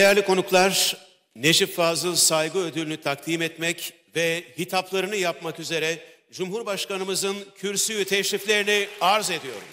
Değerli konuklar, Necip Fazıl Saygı Ödülünü takdim etmek ve hitaplarını yapmak üzere Cumhurbaşkanımızın kürsüyü teşriflerini arz ediyorum.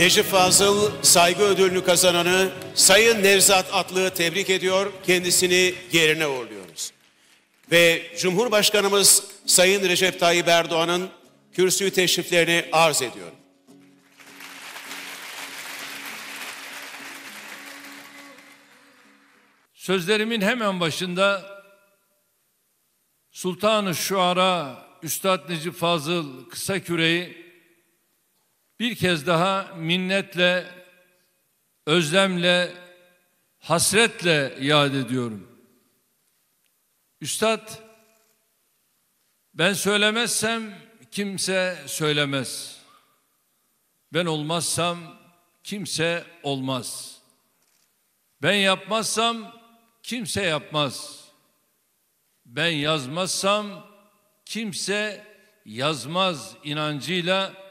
Necip Fazıl Saygı Ödülünü kazananı Sayın Nevzat Atlı'yı tebrik ediyor, kendisini yerine uğurluyoruz. Ve Cumhurbaşkanımız Sayın Recep Tayyip Erdoğan'ın kürsüyü teşriflerini arz ediyorum. Sözlerimin hemen başında Sultan-ı Şuara Üstad Necip Fazıl Kısaküre'yi bir kez daha minnetle, özlemle, hasretle yad ediyorum. Üstad, ben söylemezsem kimse söylemez. Ben olmazsam kimse olmaz. Ben yapmazsam kimse yapmaz. Ben yazmazsam kimse yazmaz inancıyla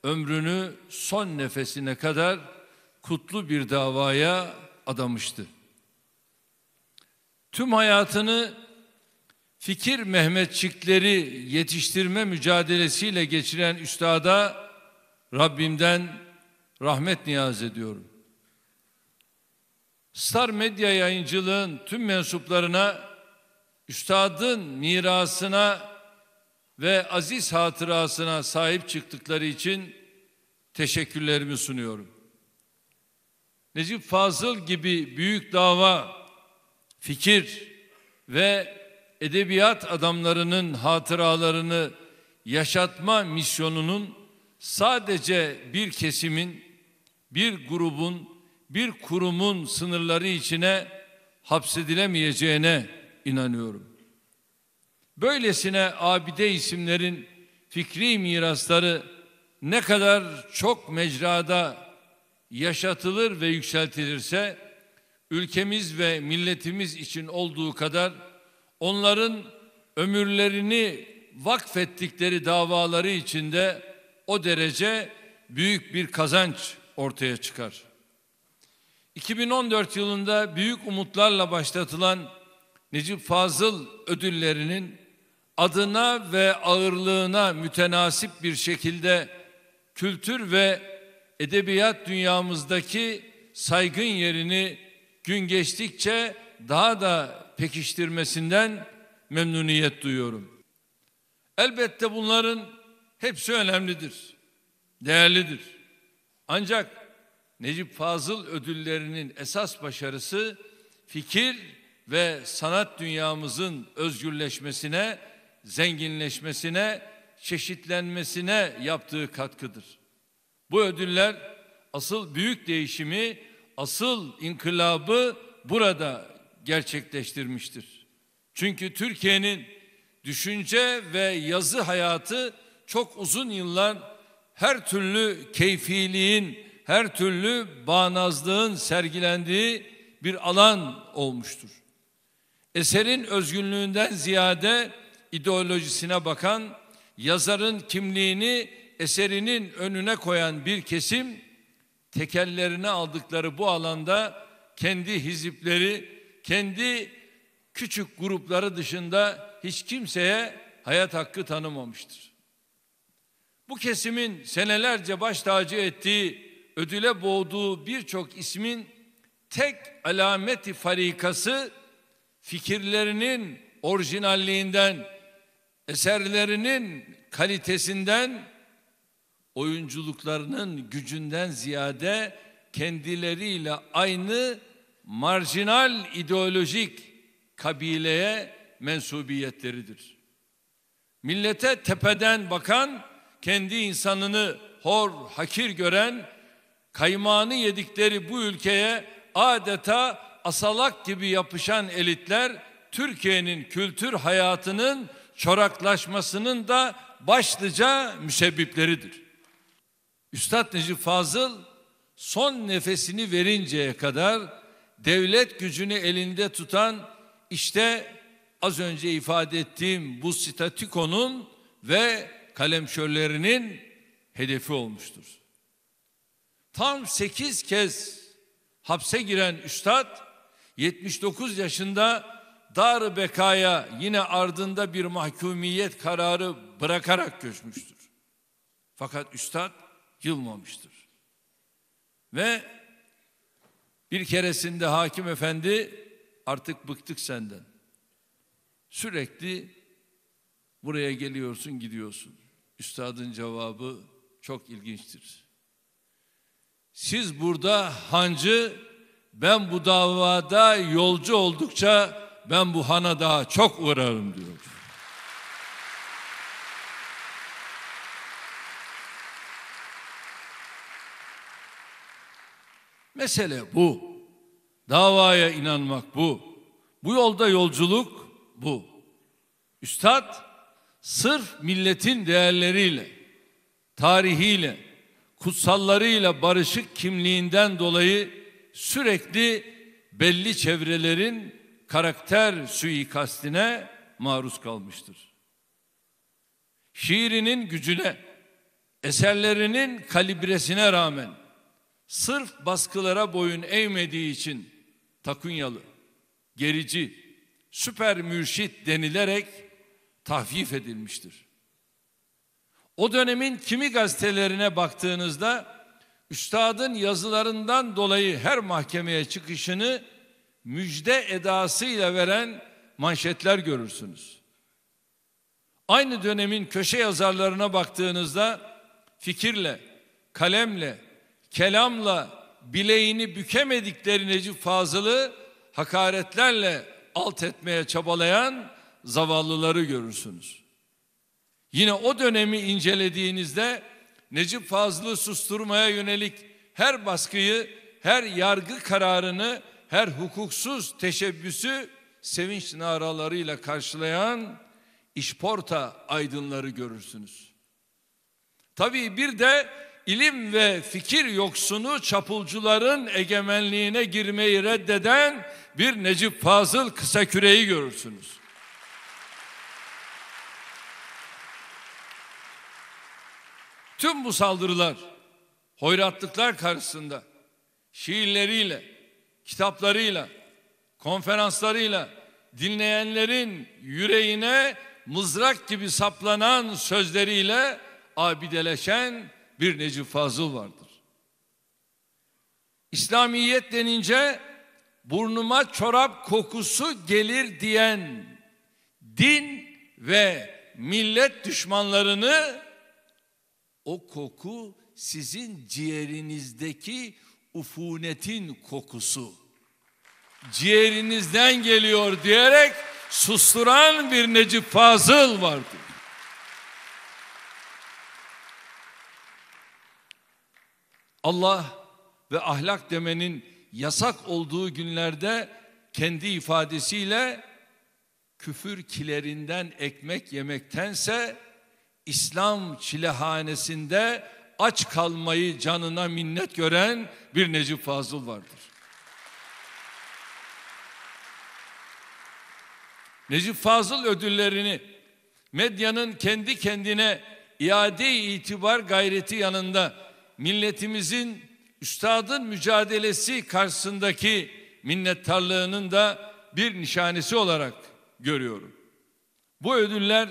ömrünü son nefesine kadar kutlu bir davaya adamıştı. Tüm hayatını fikir Mehmetçikleri yetiştirme mücadelesiyle geçiren üstada Rabbimden rahmet niyaz ediyorum. Star Medya Yayıncılığın tüm mensuplarına üstadın mirasına ve aziz hatırasına sahip çıktıkları için teşekkürlerimi sunuyorum. Necip Fazıl gibi büyük dava, fikir ve edebiyat adamlarının hatıralarını yaşatma misyonunun sadece bir kesimin, bir grubun, bir kurumun sınırları içine hapsedilemeyeceğine inanıyorum. Böylesine abide isimlerin fikri mirasları ne kadar çok mecrada yaşatılır ve yükseltilirse, ülkemiz ve milletimiz için olduğu kadar onların ömürlerini vakfettikleri davaları içinde o derece büyük bir kazanç ortaya çıkar. 2014 yılında büyük umutlarla başlatılan Necip Fazıl ödüllerinin adına ve ağırlığına mütenasip bir şekilde kültür ve edebiyat dünyamızdaki saygın yerini gün geçtikçe daha da pekiştirmesinden memnuniyet duyuyorum. Elbette bunların hepsi önemlidir, değerlidir. Ancak Necip Fazıl ödüllerinin esas başarısı fikir ve sanat dünyamızın özgürleşmesine, zenginleşmesine, çeşitlenmesine yaptığı katkıdır. Bu ödüller asıl büyük değişimi, asıl inkılabı burada gerçekleştirmiştir. Çünkü Türkiye'nin düşünce ve yazı hayatı çok uzun yıllar her türlü keyfiliğin, her türlü bağnazlığın sergilendiği bir alan olmuştur. Eserin özgünlüğünden ziyade ideolojisine bakan, yazarın kimliğini eserinin önüne koyan bir kesim, tekellerine aldıkları bu alanda kendi hizipleri, kendi küçük grupları dışında hiç kimseye hayat hakkı tanımamıştır. Bu kesimin senelerce baş tacı ettiği, ödüle boğduğu birçok ismin tek alameti farikası fikirlerinin orijinalliğinden, eserlerinin kalitesinden, oyunculuklarının gücünden ziyade kendileriyle aynı marjinal ideolojik kabileye mensubiyetleridir. Millete tepeden bakan, kendi insanını hor, hakir gören, kaymağını yedikleri bu ülkeye adeta asalak gibi yapışan elitler, Türkiye'nin kültür hayatının çoraklaşmasının da başlıca müsebbipleridir. Üstad Necip Fazıl son nefesini verinceye kadar devlet gücünü elinde tutan, işte az önce ifade ettiğim bu statükonun ve kalemşörlerinin hedefi olmuştur. Tam 8 kez hapse giren Üstad 79 yaşında Dar-ı Bekaya yine ardında bir mahkumiyet kararı bırakarak göçmüştür. Fakat Üstad yılmamıştır. Ve bir keresinde hakim efendi, artık bıktık senden. Sürekli buraya geliyorsun, gidiyorsun. Üstadın cevabı çok ilginçtir. Siz burada hancı, ben bu davada yolcu oldukça ben bu hana daha çok uğrarım diyor. Mesele bu. Davaya inanmak bu. Bu yolda yolculuk bu. Üstad sırf milletin değerleriyle, tarihiyle, kutsallarıyla barışık kimliğinden dolayı sürekli belli çevrelerin karakter suikastine maruz kalmıştır. Şiirinin gücüne, eserlerinin kalibresine rağmen sırf baskılara boyun eğmediği için takunyalı, gerici, süper mürşit denilerek tahfif edilmiştir. O dönemin kimi gazetelerine baktığınızda üstadın yazılarından dolayı her mahkemeye çıkışını müjde edasıyla veren manşetler görürsünüz. Aynı dönemin köşe yazarlarına baktığınızda fikirle, kalemle, kelamla bileğini bükemedikleri Necip Fazıl'ı hakaretlerle alt etmeye çabalayan zavallıları görürsünüz. Yine o dönemi incelediğinizde Necip Fazıl'ı susturmaya yönelik her baskıyı, her yargı kararını, her hukuksuz teşebbüsü sevinç naralarıyla karşılayan işporta aydınları görürsünüz. Tabii bir de ilim ve fikir yoksunu çapulcuların egemenliğine girmeyi reddeden bir Necip Fazıl Kısaküre'yi görürsünüz. Tüm bu saldırılar, hoyratlıklar karşısında şiirleriyle, kitaplarıyla, konferanslarıyla dinleyenlerin yüreğine mızrak gibi saplanan sözleriyle abideleşen bir Necip Fazıl vardır. İslamiyet denince burnuma çorap kokusu gelir diyen din ve millet düşmanlarını, o koku sizin ciğerinizdeki ufunetin kokusu, ciğerinizden geliyor diyerek susturan bir Necip Fazıl vardır. Allah ve ahlak demenin yasak olduğu günlerde kendi ifadesiyle küfür kilerinden ekmek yemektense İslam çilehanesinde aç kalmayı canına minnet gören bir Necip Fazıl vardır. Necip Fazıl ödüllerini medyanın kendi kendine iade itibar gayreti yanında milletimizin üstadın mücadelesi karşısındaki minnettarlığının da bir nişanesi olarak görüyorum. Bu ödüller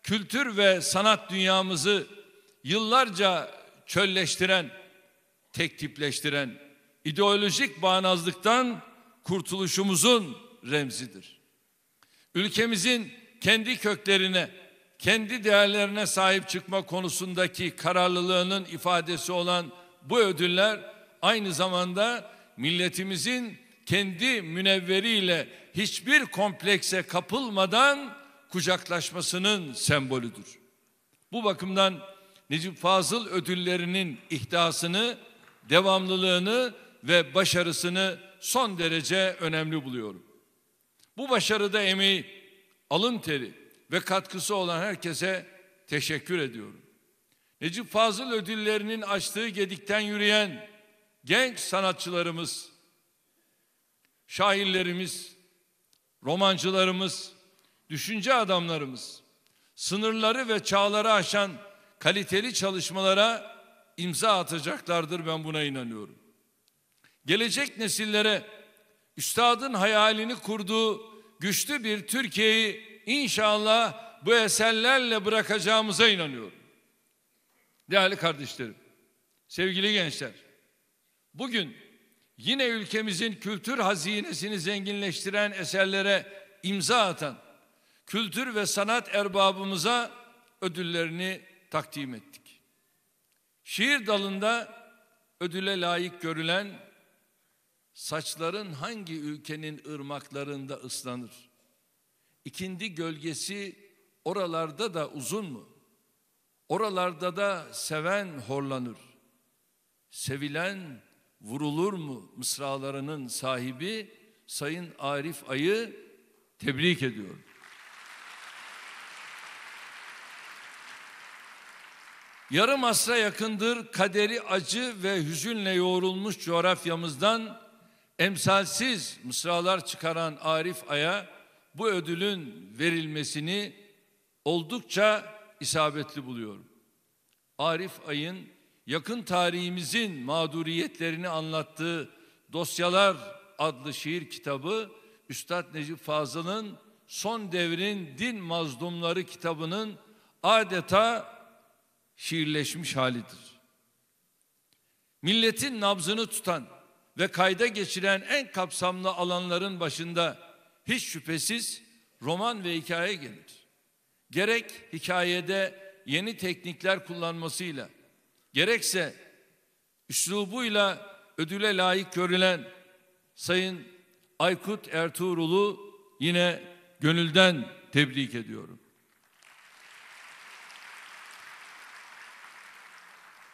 kültür ve sanat dünyamızı yıllarca çölleştiren, tek tipleştiren, ideolojik bağnazlıktan kurtuluşumuzun remzidir. Ülkemizin kendi köklerine, kendi değerlerine sahip çıkma konusundaki kararlılığının ifadesi olan bu ödüller aynı zamanda milletimizin kendi münevveriyle hiçbir komplekse kapılmadan kucaklaşmasının sembolüdür. Bu bakımdan Necip Fazıl ödüllerinin ihdasını, devamlılığını ve başarısını son derece önemli buluyorum. Bu başarıda emeği, alın teri ve katkısı olan herkese teşekkür ediyorum. Necip Fazıl ödüllerinin açtığı gedikten yürüyen genç sanatçılarımız, şairlerimiz, romancılarımız, düşünce adamlarımız, sınırları ve çağları aşan kaliteli çalışmalara imza atacaklardır, ben buna inanıyorum. Gelecek nesillere üstadın hayalini kurduğu güçlü bir Türkiye'yi inşallah bu eserlerle bırakacağımıza inanıyorum. Değerli kardeşlerim, sevgili gençler, bugün yine ülkemizin kültür hazinesini zenginleştiren eserlere imza atan kültür ve sanat erbabımıza ödüllerini takdim ettik. Şiir dalında ödüle layık görülen "Saçların hangi ülkenin ırmaklarında ıslanır? İkindi gölgesi oralarda da uzun mu? Oralarda da seven horlanır. Sevilen vurulur mu?" mısralarının sahibi Sayın Arif Ay'ı tebrik ediyorum. Yarım asra yakındır kaderi acı ve hüzünle yoğrulmuş coğrafyamızdan emsalsiz mısralar çıkaran Arif Ay'a bu ödülün verilmesini oldukça isabetli buluyorum. Arif Ay'ın yakın tarihimizin mağduriyetlerini anlattığı Dosyalar adlı şiir kitabı, Üstad Necip Fazıl'ın Son Devrin Din Mazlumları kitabının adeta şiirleşmiş halidir. Milletin nabzını tutan ve kayda geçiren en kapsamlı alanların başında hiç şüphesiz roman ve hikaye gelir. Gerek hikayede yeni teknikler kullanmasıyla, gerekse üslubuyla ödüle layık görülen Sayın Aykut Ertuğrul'u yine gönülden tebrik ediyorum.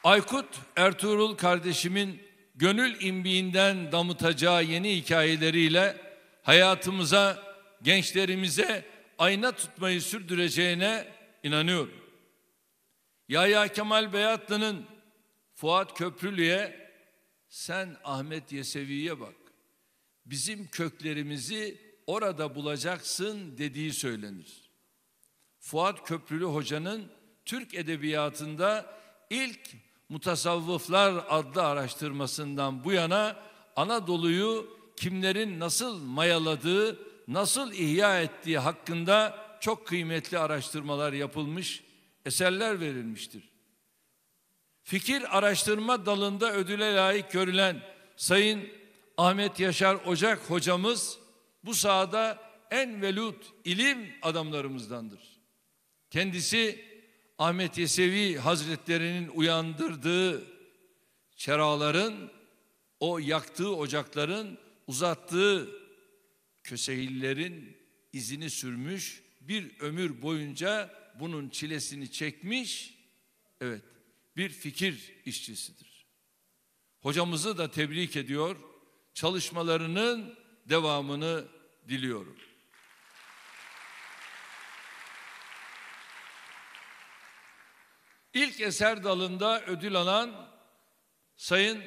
Aykut Ertuğrul kardeşimin gönül imbiğinden damıtacağı yeni hikayeleriyle hayatımıza, gençlerimize ayna tutmayı sürdüreceğine inanıyorum. Yahya Kemal Beyatlı'nın Fuat Köprülü'ye "Sen Ahmet Yesevi'ye bak, bizim köklerimizi orada bulacaksın" dediği söylenir. Fuat Köprülü Hoca'nın Türk edebiyatında ilk Mutasavvıflar adlı araştırmasından bu yana Anadolu'yu kimlerin nasıl mayaladığı, nasıl ihya ettiği hakkında çok kıymetli araştırmalar yapılmış, eserler verilmiştir. Fikir araştırma dalında ödüle layık görülen Sayın Ahmet Yaşar Ocak hocamız bu sahada en velut ilim adamlarımızdandır. Kendisi Ahmet Yesevi Hazretleri'nin uyandırdığı çeraların, o yaktığı ocakların, uzattığı kösehillerin izini sürmüş, bir ömür boyunca bunun çilesini çekmiş, evet, bir fikir işçisidir. Hocamızı da tebrik ediyor, çalışmalarının devamını diliyorum. İlk eser dalında ödül alan Sayın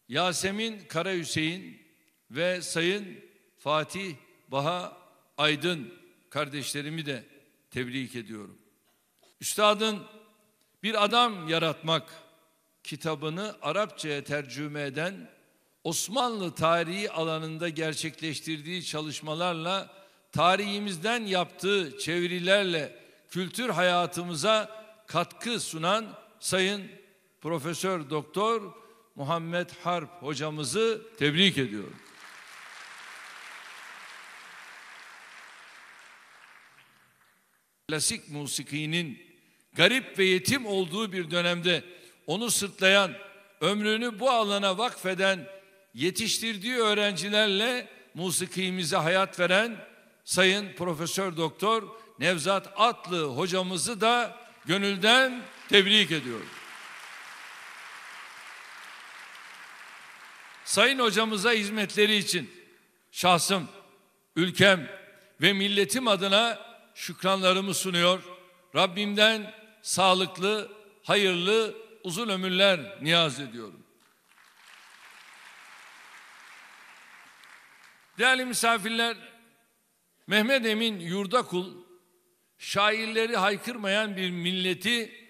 Yasemin Karahüseyin ve Sayın Fatih Baha Aydın kardeşlerimi de tebrik ediyorum. Üstadın Bir Adam Yaratmak kitabını Arapçaya tercüme eden, Osmanlı tarihi alanında gerçekleştirdiği çalışmalarla, tarihimizden yaptığı çevirilerle kültür hayatımıza katkı sunan Sayın Profesör Doktor Muhammed Harp hocamızı tebrik ediyorum. klasik musikinin garip ve yetim olduğu bir dönemde onu sırtlayan, ömrünü bu alana vakfeden, yetiştirdiği öğrencilerle musikimize hayat veren Sayın Profesör Doktor Nevzat Atlı hocamızı da gönülden tebrik ediyorum. Sayın hocamıza hizmetleri için şahsım, ülkem ve milletim adına şükranlarımı sunuyor. Rabbimden sağlıklı, hayırlı, uzun ömürler niyaz ediyorum. Değerli misafirler, Mehmet Emin Yurdakul, şairleri haykırmayan bir milleti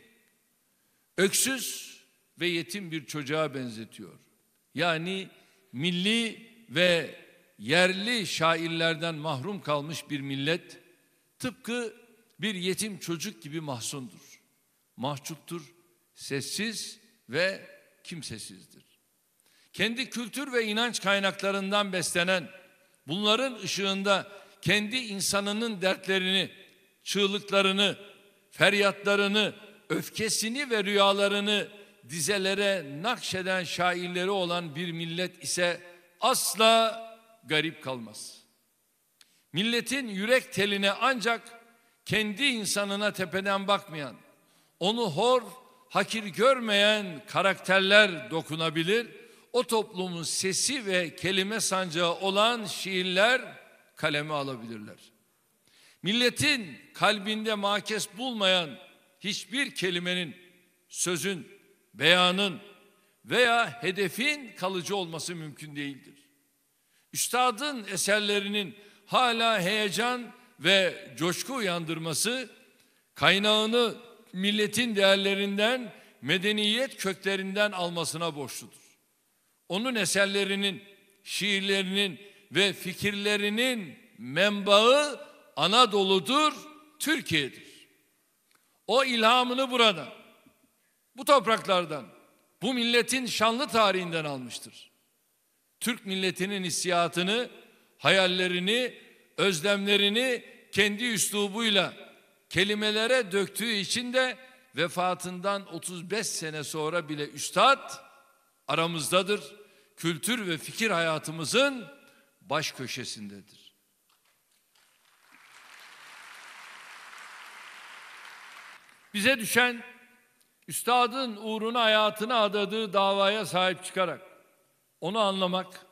öksüz ve yetim bir çocuğa benzetiyor. Yani milli ve yerli şairlerden mahrum kalmış bir millet, tıpkı bir yetim çocuk gibi mahzundur, mahcuptur, sessiz ve kimsesizdir. Kendi kültür ve inanç kaynaklarından beslenen, bunların ışığında kendi insanının dertlerini, çığlıklarını, feryatlarını, öfkesini ve rüyalarını dizelere nakşeden şairleri olan bir millet ise asla garip kalmaz. Milletin yürek teline ancak kendi insanına tepeden bakmayan, onu hor, hakir görmeyen karakterler dokunabilir, o toplumun sesi ve kelime sancağı olan şiirler kaleme alabilirler. Milletin kalbinde makes bulmayan hiçbir kelimenin, sözün, beyanın veya hedefin kalıcı olması mümkün değildir. Üstadın eserlerinin hala heyecan ve coşku uyandırması, kaynağını milletin değerlerinden, medeniyet köklerinden almasına borçludur. Onun eserlerinin, şiirlerinin ve fikirlerinin menbaı Anadolu'dur, Türkiye'dir. O ilhamını buradan, bu topraklardan, bu milletin şanlı tarihinden almıştır. Türk milletinin hissiyatını, hayallerini, özlemlerini kendi üslubuyla kelimelere döktüğü için de vefatından 35 sene sonra bile üstad aramızdadır. Kültür ve fikir hayatımızın baş köşesindedir. Bize düşen üstadın uğruna hayatını adadığı davaya sahip çıkarak onu anlamak,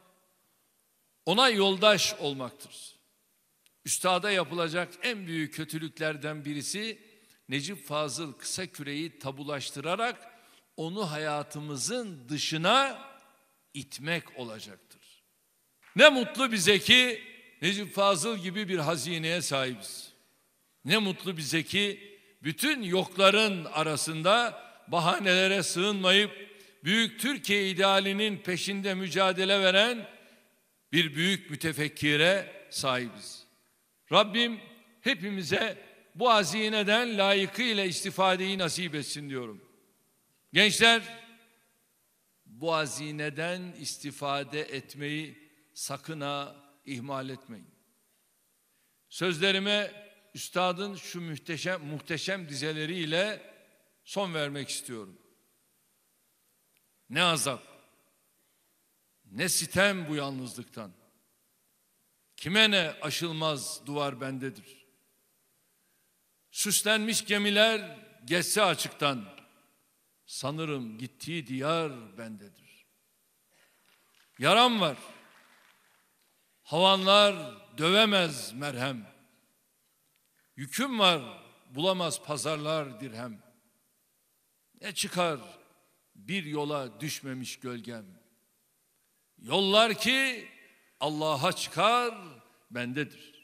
ona yoldaş olmaktır. Üstada yapılacak en büyük kötülüklerden birisi Necip Fazıl Kısaküre'yi tabulaştırarak onu hayatımızın dışına itmek olacaktır. Ne mutlu bize ki Necip Fazıl gibi bir hazineye sahibiz. Ne mutlu bize ki bütün yokların arasında bahanelere sığınmayıp büyük Türkiye idealinin peşinde mücadele veren bir büyük mütefekkire sahibiz. Rabbim hepimize bu hazineden layıkıyla istifadeyi nasip etsin diyorum. Gençler, bu hazineden istifade etmeyi sakın ha ihmal etmeyin. Sözlerime üstadın şu muhteşem dizeleriyle son vermek istiyorum. Ne azap, ne sitem bu yalnızlıktan. Kime ne aşılmaz duvar bendedir. Süslenmiş gemiler geçse açıktan, sanırım gittiği diyar bendedir. Yaram var, havanlar dövemez merhem. Yüküm var, bulamaz pazarlar dirhem. Ne çıkar bir yola düşmemiş gölgem. Yollar ki Allah'a çıkar bendedir.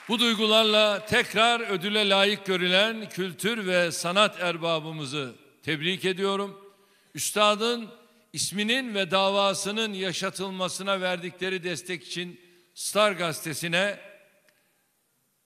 Bu duygularla tekrar ödüle layık görülen kültür ve sanat erbabımızı tebrik ediyorum. Üstadın isminin ve davasının yaşatılmasına verdikleri destek için Star Gazetesi'ne,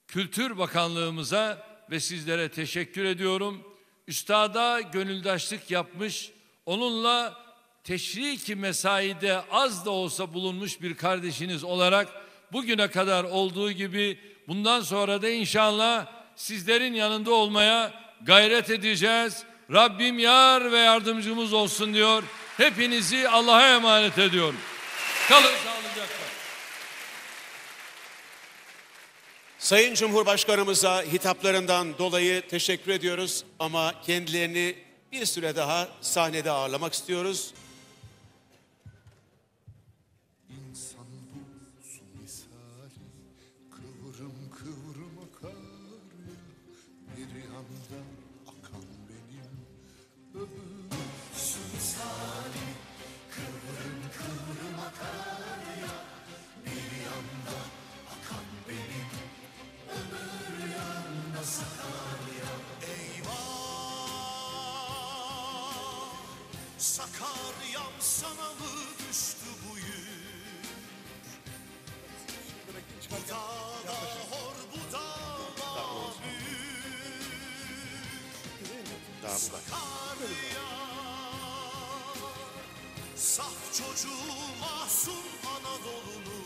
Kültür Bakanlığımıza ve sizlere teşekkür ediyorum. Üstada gönüldaşlık yapmış, onunla teşriki mesaide az da olsa bulunmuş bir kardeşiniz olarak bugüne kadar olduğu gibi bundan sonra da inşallah sizlerin yanında olmaya gayret edeceğiz. Rabbim yar ve yardımcımız olsun diyor. Hepinizi Allah'a emanet ediyorum. Kalın sağlıcakla. Sayın Cumhurbaşkanımıza hitaplarından dolayı teşekkür ediyoruz ama kendilerini bir süre daha sahnede ağırlamak istiyoruz. İnsan bu su misali, kıvrım kıvrım akar ya, bir yanda akan benim öbür su misali, kıvrım kıvrım akar ya, bir yanda akan benim öbür yanda sakar ya. Eyvah, Sakarya'm sana mı düştü bu yük? Bu dağda hor, bu dağda büyük. Sakarya, saf çocuğu masum Anadolu'nun